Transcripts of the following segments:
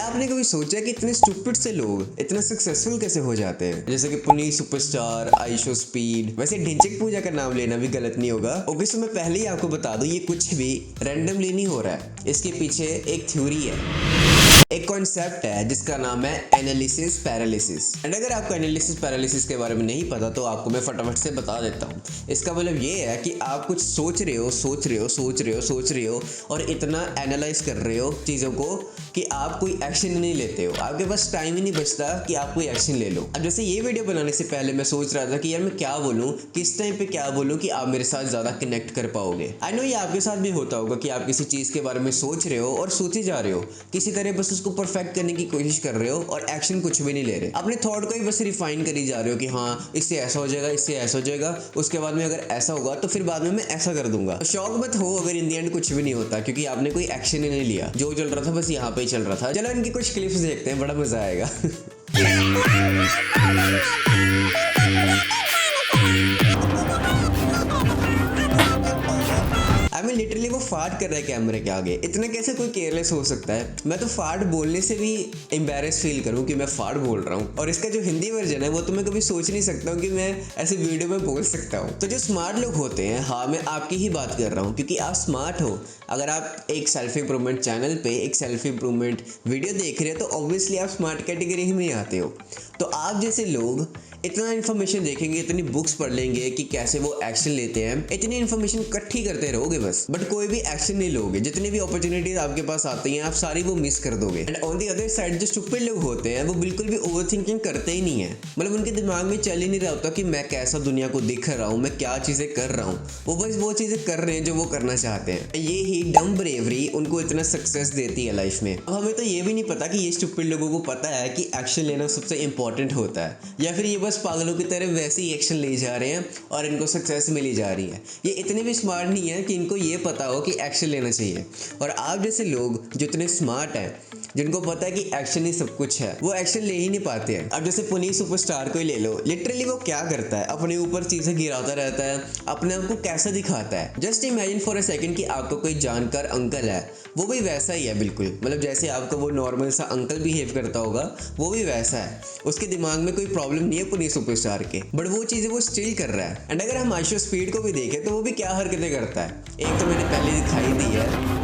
क्या आपने कभी सोचा कि इतने स्टूपिड से लोग इतना सक्सेसफुल कैसे हो जाते हैं? जैसे कि पुनीत सुपरस्टार, आइशो स्पीड। वैसे ढिंचक पूजा का नाम लेना भी गलत नहीं होगा। ओके, सो मैं पहले ही आपको बता दूं, ये कुछ भी रैंडमली नहीं हो रहा है। इसके पीछे एक थ्योरी है, एक कॉन्सेप्ट है जिसका नाम है एनालिसिस पैरालिसिस। एंड अगर आपको एनालिसिस पैरालिसिस के बारे में नहीं पता तो आपको मैं फटाफट से बता देता हूँ। इसका मतलब ये है कि आप कुछ सोच रहे हो और इतना एनालाइज कर रहे हो चीज़ों को कि आप कोई एक्शन नहीं लेते हो। आपके पास टाइम ही नहीं बचता कि आप कोई एक्शन ले लो। अब जैसे ये वीडियो बनाने से पहले मैं सोच रहा था कि यार मैं क्या बोलूँ, किस टाइम पे क्या बोलूँ कि आप मेरे साथ ज़्यादा कनेक्ट कर पाओगे। आई नो ये आपके साथ भी होता होगा कि आप किसी चीज़ के बारे में सोच रहे हो और सोचे जा रहे हो, किसी तरह बस उसको परफेक्ट करने की कोशिश कर रहे हो और एक्शन कुछ भी नहीं ले रहे। अपने थॉट को ही बस रिफाइन करी जा रहे हो कि हाँ इससे ऐसा हो जाएगा, इससे ऐसा हो जाएगा, उसके बाद में अगर ऐसा होगा तो फिर बाद में मैं ऐसा कर दूंगा। तो शौक मत हो अगर इन दी एंड कुछ भी नहीं होता, क्योंकि आपने कोई एक्शन ही नहीं लिया। जो चल रहा था बस यहाँ पे ही चल रहा था। चलो इनकी कुछ क्लिप्स देखते हैं, बड़ा मजा आएगा। लिटरली वो फाट कर रहा है कैमरे के आगे। इतना कैसे कोई केयरलेस हो सकता है? मैं तो फाट बोलने से भी एम्बैरेस फील करूं कि मैं फाट बोल रहा हूं। और इसका जो हिंदी वर्जन है वो तो मैं कभी सोच नहीं सकता हूं कि मैं ऐसे वीडियो में बोल सकता हूं। तो जो स्मार्ट लोग होते हैं, हाँ मैं आपकी ही बात कर रहा हूं, क्योंकि आप स्मार्ट हो। अगर आप एक सेल्फ इंप्रूवमेंट चैनल पे एक सेल्फ इंप्रूवमेंट वीडियो देख रहे हो तो ऑब्वियसली आप स्मार्ट कैटेगरी में आते हो। तो आप जैसे लोग इतना इन्फॉर्मेशन देखेंगे, इतनी बुक्स पढ़ लेंगे कि कैसे वो एक्शन लेते हैं, इतनी इन्फॉर्मेशन इकट्ठी करते रहोगे बस, बट कोई भी एक्शन नहीं लोगे। जितनी भी अपॉर्चुनिटीज आपके पास आती हैं आप सारी वो मिस कर दोगे। And on the other side जो स्टूपिड लोग होते हैं वो बिल्कुल भी ओवर थिंकिंग करते ही नहीं है। मतलब उनके दिमाग में चल ही नहीं रहा होता कि मैं कैसा दुनिया को दिख रहा हूँ, मैं क्या चीज़ें कर रहा हूँ। वो बस वो चीज़ें कर रहे हैं जो वो करना चाहते हैं। ये ही डम ब्रेवरी उनको इतना सक्सेस देती है लाइफ में। अब हमें तो ये भी नहीं पता कि ये स्टूपिड लोगों को पता है कि एक्शन लेना सबसे इंपॉर्टेंट होता है, या फिर ये बस पागलों की तरह वैसे ही एक्शन ले जा रहे हैं और इनको सक्सेस मिली जा रही है। ये इतने भी स्मार्ट नहीं है कि इनको ये पता हो कि एक्शन लेना चाहिए। और आप जैसे लोग जो इतने स्मार्ट हैं, जिनको पता है कि एक्शन ही सब कुछ है, वो एक्शन ले ही नहीं पाते हैं। अब जैसे पुनीत सुपरस्टार को ही ले लो, लिटरली वो क्या करता है, अपने ऊपर चीज़ें गिराता रहता है, अपने आप को कैसा दिखाता है। Just imagine for a second कि आपको कोई जानकार अंकल है, वो भी वैसा ही है बिल्कुल। मतलब जैसे आपको वो नॉर्मल सा अंकल बिहेव करता होगा वो भी वैसा है। उसके दिमाग में कोई प्रॉब्लम नहीं है पुनीत सुपरस्टार के, बट वो चीज़ें वो स्टिल कर रहा है। एंड अगर हम आइशो स्पीड को भी देखें तो वो भी क्या हरकतें करता है, एक तो मैंने पहले दिखाई दी है।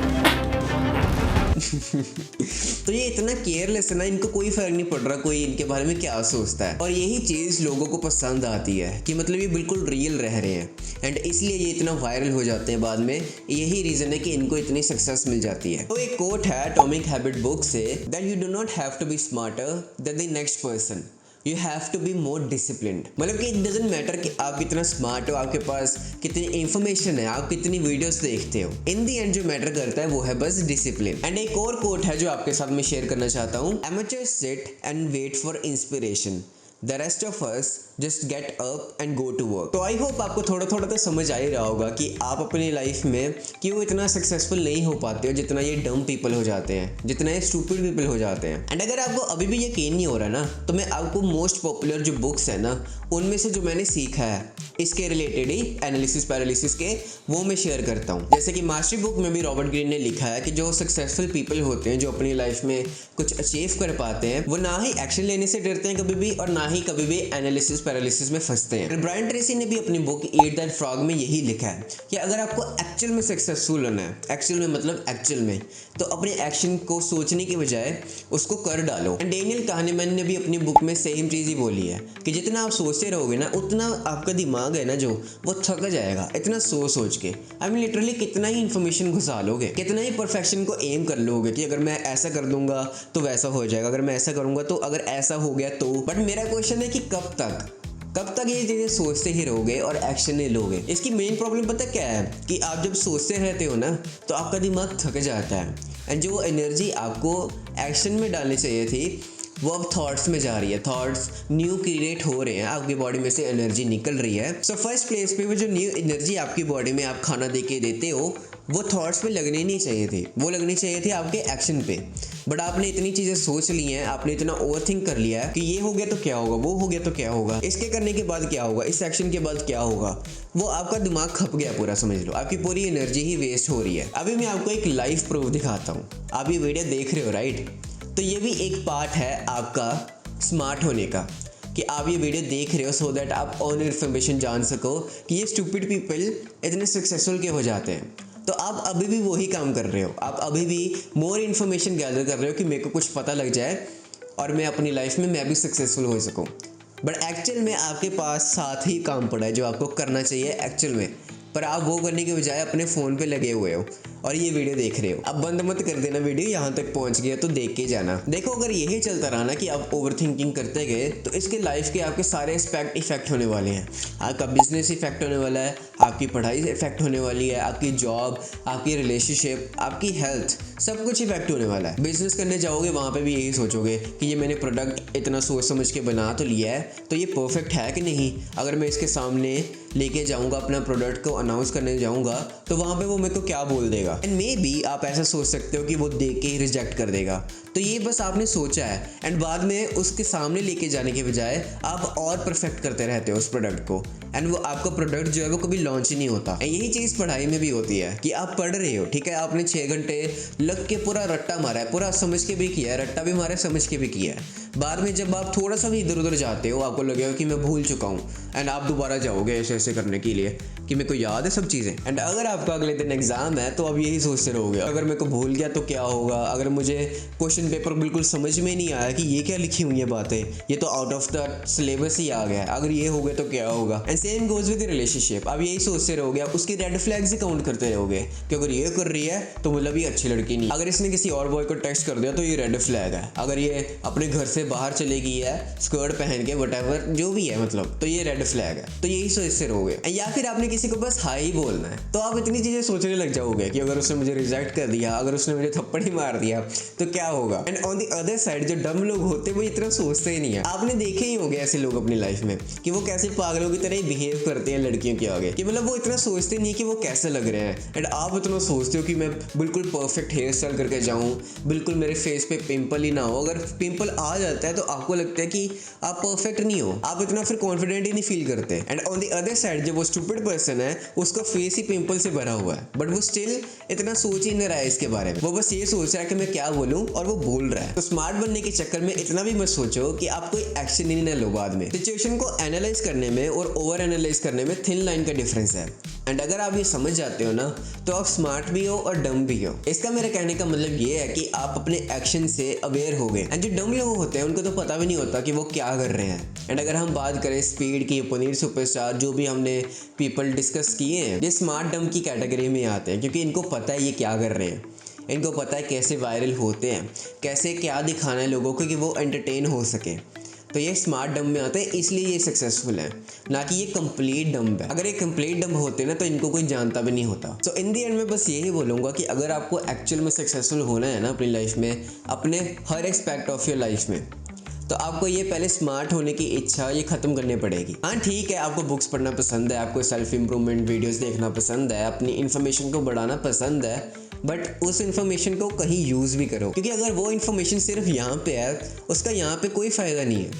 तो ये इतना केयरलेस है ना, इनको कोई फर्क नहीं पड़ रहा कोई इनके बारे में क्या सोचता है। और यही चीज़ लोगों को पसंद आती है कि मतलब ये बिल्कुल रियल रह रहे हैं, एंड इसलिए ये इतना वायरल हो जाते हैं बाद में। यही रीज़न है कि इनको इतनी सक्सेस मिल जाती है। तो एक कोट है एटॉमिक हैबिट बुक से, that you do not have to be smarter than the next person, you have to be more disciplined. मतलब कि इट डजंट मैटर कि आप कितना स्मार्ट हो, आपके पास कितनी इंफॉर्मेशन है, आप कितनी वीडियोस देखते हो। इन दी एंड जो मैटर करता है वो है बस डिसिप्लिन। एंड एक और कोट है जो आपके साथ मैं शेयर करना चाहता हूँ, amateurs sit and wait for inspiration, the rest of us just get up and go to work। तो आई होप आपको थोड़ा थोड़ा तो समझ आ ही रहा होगा कि आप अपनी लाइफ में क्यों इतना सक्सेसफुल नहीं हो पाते हो जितना ये डम पीपल हो जाते हैं, जितना ये स्टूपिड पीपल हो जाते हैं। एंड अगर आपको अभी भी यकीन नहीं हो रहा ना, तो मैं आपको मोस्ट पॉपुलर जो बुक्स है ना उनमें से जो मैंने सीखा है इसके रिलेटेड ही एनालिसिस पैरालिसिस के, वो मैं शेयर करता हूँ। जैसे कि मास्टरी बुक में भी रॉबर्ट ग्रीन ने लिखा है कि जो सक्सेसफुल पीपल होते हैं, जो अपनी लाइफ में कुछ अचीव कर पाते हैं, वो ना ही एक्शन लेने से डरते हैं कभी भी, और ना ही कभी भी एनालिसिस पैरालिसिस में फंसते हैं। ब्रायन ट्रेसी ने भी अपनी बुक ईट दैट फ्रॉग में यही लिखा है कि अगर आपको एक्चुअल में सक्सेसफुल होना है, एक्चुअल में मतलब एक्चुअल में, तो अपने एक्शन को सोचने के बजाय उसको कर डालो। एंड डेनियल kahneman ने भी अपनी बुक में सेम चीज़ ही बोली है कि जितना आप सोचते रहोगे ना, उतना आपका दिमाग है ना जो वो थक जाएगा इतना सोच के। आई मीन लिटरली कितना ही इन्फॉर्मेशन घुसा लोगे, कितना ही परफेक्शन को एम कर लोगे कि अगर मैं ऐसा कर दूंगा तो वैसा हो जाएगा, अगर मैं ऐसा करूंगा तो अगर ऐसा हो गया तो। बट मेरा क्वेश्चन है कि कब तक ये चीज़ें सोचते ही रहोगे और एक्शन नहीं लोगे? इसकी मेन प्रॉब्लम पता क्या है कि आप जब सोचते रहते हो ना तो आपका दिमाग थक जाता है, एंड जो एनर्जी आपको एक्शन में डालनी चाहिए थी वो अब थॉट्स में जा रही है। थॉट्स न्यू क्रिएट हो रहे हैं, आपकी बॉडी में से एनर्जी निकल रही है। सो फर्स्ट प्लेस पे वो जो न्यू एनर्जी आपकी बॉडी में आप खाना दे के देते हो वो थॉट्स पे लगनी नहीं चाहिए थी, वो लगनी चाहिए थी आपके एक्शन पे। बट आपने इतनी चीज़ें सोच ली हैं, आपने इतना ओवरथिंक कर लिया है कि ये हो गया तो क्या होगा, वो हो गया तो क्या होगा, इसके करने के बाद क्या होगा, इस एक्शन के बाद क्या होगा। वो आपका दिमाग खप गया पूरा, समझ लो आपकी पूरी एनर्जी ही वेस्ट हो रही है। अभी मैं आपको एक लाइव प्रूफ दिखाता हूँ। आप ये वीडियो देख रहे हो राइट? तो ये भी एक पार्ट है आपका स्मार्ट होने का कि आप ये वीडियो देख रहे हो सो दैट आप ऑन इन्फॉर्मेशन जान सको कि ये स्टूपिड पीपल इतने सक्सेसफुल क्यों हो जाते हैं। तो आप अभी भी वही काम कर रहे हो, आप अभी भी मोर इन्फॉर्मेशन गैदर कर रहे हो कि मेरे को कुछ पता लग जाए और मैं अपनी लाइफ में मैं भी सक्सेसफुल हो सकूं। बट एक्चुअल में आपके पास साथ ही काम पड़ा है जो आपको करना चाहिए एक्चुअल में, पर आप वो करने के बजाय अपने फ़ोन पे लगे हुए हो और ये वीडियो देख रहे हो। अब बंद मत कर देना वीडियो, यहाँ तक पहुँच गया तो देख के जाना। देखो अगर यही चलता रहा ना कि आप ओवर थिंकिंग करते गए तो इसके लाइफ के आपके सारे एस्पेक्ट इफेक्ट होने वाले हैं। आपका बिजनेस इफेक्ट होने वाला है, आपकी पढ़ाई इफेक्ट होने वाली है, आपकी जॉब, आपकी रिलेशनशिप, आपकी हेल्थ, सब कुछ इफेक्ट होने वाला है। बिजनेस करने जाओगे वहाँ पे भी यही सोचोगे कि ये मैंने प्रोडक्ट इतना सोच समझ के बना तो लिया है तो ये परफेक्ट है कि नहीं। अगर मैं इसके सामने लेके जाऊँगा अपना प्रोडक्ट को अनाउंस करने जाऊँगा तो वहाँ पे वो मेरे को क्या बोल देगा। एंड मे बी आप ऐसा सोच सकते हो कि वो देख के ही रिजेक्ट कर देगा। तो ये बस आपने सोचा है एंड बाद में उसके सामने लेके जाने के बजाय आप और परफेक्ट करते रहते हो उस प्रोडक्ट को एंड वो आपका प्रोडक्ट जो है वो कभी लॉन्च ही नहीं होता। यही चीज़ पढ़ाई में भी होती है कि आप पढ़ रहे हो, ठीक है, आपने 6 घंटे लग के पूरा रट्टा मारा है, पूरा समझ के भी किया है, रट्टा भी मारा है, समझ के भी किया है। बाद में जब आप थोड़ा सा भी इधर उधर जाते हो आपको लगेगा कि मैं भूल चुका हूँ एंड आप दोबारा जाओगे ऐसे ऐसे करने के लिए कि मेरे को याद है सब चीज़ें। एंड अगर आपका अगले दिन एग्जाम है तो आप यही सोचते रहोगे अगर मेरे को भूल गया तो क्या होगा, अगर मुझे क्वेश्चन पेपर बिल्कुल समझ में नहीं आया कि ये क्या लिखी हुई है बातें, ये तो आउट ऑफ द सिलेबस ही आ गया है, अगर ये हो गया तो क्या होगा। And same goes with relationship, आप यही सोचते रहोगे, आप उसकी रेड फ्लैग्स ही काउंट करते रहोगे कि अगर ये कर रही है तो मतलब ये अच्छी लड़की नहीं, अगर इसने किसी और बॉय को टेक्स्ट कर दिया तो ये रेड फ्लैग है, अगर ये अपने घर से बाहर चले गई है स्कर्ट पहन के वटएवर जो भी है मतलब तो ये रेड फ्लैग है। तो यही सोचते रहोगे। या फिर आपने किसी को बस हाई ही बोलना है तो आप इतनी चीज़ें सोचने लग जाओगे कि अगर उसने मुझे रिजेक्ट कर दिया, अगर उसने मुझे थप्पड़ ही मार दिया तो क्या होगा। And on the other side जो डम लोग होते हैं वो इतना सोचते ही नहीं है। आपने देखे ही होंगे ऐसे लोग अपनी लाइफ में कि वो कैसे पागलों की तरह बिहेव करते हैं लड़कियों के आगे, कि मतलब वो इतना सोचते नहीं कि वो कैसे लग रहे हैं। एंड आप इतना सोचते हो कि मैं बिल्कुल परफेक्ट हेयर स्टाइल करके जाऊँ, बिल्कुल मेरे फेस पे पिंपल ही ना हो, अगर पिंपल आ जाता है तो आपको लगता है कि आप परफेक्ट नहीं हो, आप इतना फिर कॉन्फिडेंट ही नहीं फील करते। And on the other side जो वो स्टूपिड पर्सन है उसका फेस ही पिंपल से भरा हुआ है बट वो स्टिल इतना सोच ही नहीं रहा है इसके बारे में, वो बस ये सोच रहा है कि मैं क्या बोलूं और वो बोल रहा है। तो स्मार्ट बनने के चक्कर में इतना भी मत सोचो कि आप कोई एक्शन ही ना लो बाद में। सिचुएशन को एनालाइज करने में और ओवर एनालाइज करने में थिन लाइन का डिफरेंस है। एंड अगर आप ये समझ जाते हो ना तो आप स्मार्ट भी हो और डम भी हो। इसका मेरे कहने का मतलब ये है कि आप अपने एक्शन से अवेयर हो गए। एंड जो डम लोग होते हैं उनको तो पता भी नहीं होता कि वो क्या कर रहे हैं। एंड अगर हम बात करें स्पीड की, पनीर सुपरस्टार, जो भी हमने पीपल डिस्कस किए हैं, ये स्मार्ट डम की कैटेगरी में आते हैं क्योंकि इनको पता है ये क्या कर रहे हैं, इनको पता है कैसे वायरल होते हैं, कैसे क्या दिखाना है लोगों को कि वो एंटरटेन हो सके। तो ये स्मार्ट डम में आते हैं, इसलिए ये सक्सेसफुल है, ना कि ये कंप्लीट डम है। अगर ये कंप्लीट डम होते ना तो इनको कोई जानता भी नहीं होता। सो इन दी एंड में बस यही बोलूँगा कि अगर आपको एक्चुअल में सक्सेसफुल होना है ना अपनी लाइफ में, अपने हर एस्पेक्ट ऑफ योर लाइफ में, तो आपको ये पहले स्मार्ट होने की इच्छा ये ख़त्म करनी पड़ेगी। हाँ ठीक है, आपको बुक्स पढ़ना पसंद है, आपको सेल्फ इम्प्रूवमेंट वीडियोस देखना पसंद है, अपनी इन्फॉर्मेशन को बढ़ाना पसंद है, बट उस इन्फॉर्मेशन को कहीं यूज़ भी करो, क्योंकि अगर वो इन्फॉर्मेशन सिर्फ यहाँ पे है उसका यहाँ पे कोई फ़ायदा नहीं है।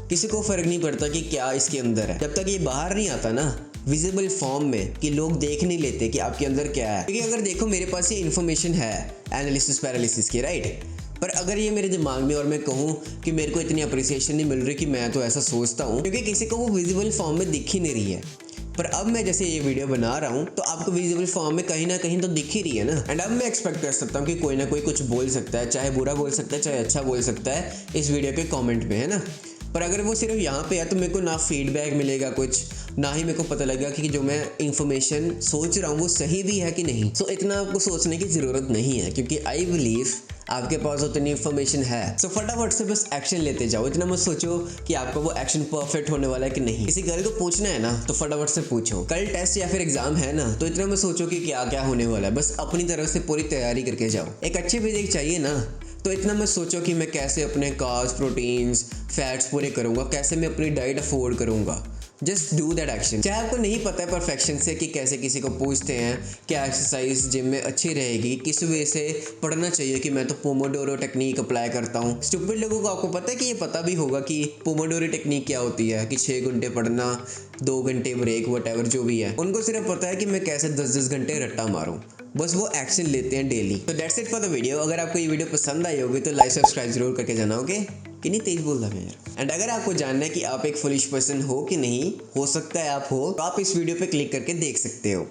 किसी को फ़र्क नहीं पड़ता कि क्या इसके अंदर है जब तक ये बाहर नहीं आता ना विजिबल फॉर्म में, कि लोग देख नहीं लेते कि आपके अंदर क्या है। क्योंकि अगर देखो मेरे पास ये इन्फॉर्मेशन है एनालिसिस पैरालिसिस की, राइट, पर अगर ये मेरे दिमाग में और मैं कहूँ कि मेरे को इतनी अप्रिसिएशन नहीं मिल रही कि मैं तो ऐसा सोचता हूँ, क्योंकि किसी को वो विजिबल फॉर्म में दिख ही नहीं रही है। पर अब मैं जैसे ये वीडियो बना रहा हूँ तो आपको विजिबल फॉर्म में कहीं ना कहीं तो दिख ही रही है ना। एंड अब मैं एक्सपेक्ट कर सकता हूँ कि कोई ना कोई कुछ बोल सकता है, चाहे बुरा बोल सकता है चाहे अच्छा बोल सकता है इस वीडियो के कमेंट में, है ना। पर अगर वो सिर्फ यहाँ पे है तो मेरे को ना फीडबैक मिलेगा कुछ, ना ही मेरे को पता लगेगा कि जो मैं इंफॉर्मेशन सोच रहा हूँ वो सही भी है कि नहीं। सो इतना आपको सोचने की ज़रूरत नहीं है, क्योंकि आई बिलीव आपके पास उतनी इन्फॉर्मेशन है। सो फटाफट से बस एक्शन लेते जाओ। इतना मत सोचो कि आपका वो एक्शन परफेक्ट होने वाला है कि नहीं। किसी गर्ल को पूछना है ना तो फटाफट से पूछो। कल टेस्ट या फिर एग्जाम है ना तो इतना मत सोचो कि क्या क्या होने वाला है, बस अपनी तरफ से पूरी तैयारी करके जाओ। एक अच्छी फिजिक चाहिए ना तो इतना मत सोचो कि मैं कैसे अपने कार्ब्स, प्रोटीन्स, फैट्स पूरे करूँगा, कैसे मैं अपनी डाइट अफोर्ड करूँगा। Just do that action. चाहे आपको नहीं पता है परफेक्शन से कि कैसे किसी को पूछते हैं क्या एक्सरसाइज जिम में अच्छी रहेगी, किस वे से पढ़ना चाहिए कि मैं तो पोमोडोरो टेक्निक अप्लाई करता हूँ। स्टूपिड लोगों को आपको पता है कि ये पता भी होगा कि पोमोडोरो टेक्निक क्या होती है, कि 6 घंटे पढ़ना, 2 घंटे ब्रेक, वट जो भी है। उनको सिर्फ पता है कि मैं कैसे 10-10 घंटे रट्टा मारूं, बस वो एक्शन लेते हैं डेली। तो that's it for the video. अगर आपको ये वीडियो पसंद आई होगी तो लाइक सब्सक्राइब जरूर करके जाना, ओके? कितनी तेज बोल रहा है यार। एंड अगर आपको जानना है कि आप एक फुलिश पर्सन हो कि नहीं, हो सकता है आप हो, तो आप इस वीडियो पे क्लिक करके देख सकते हो।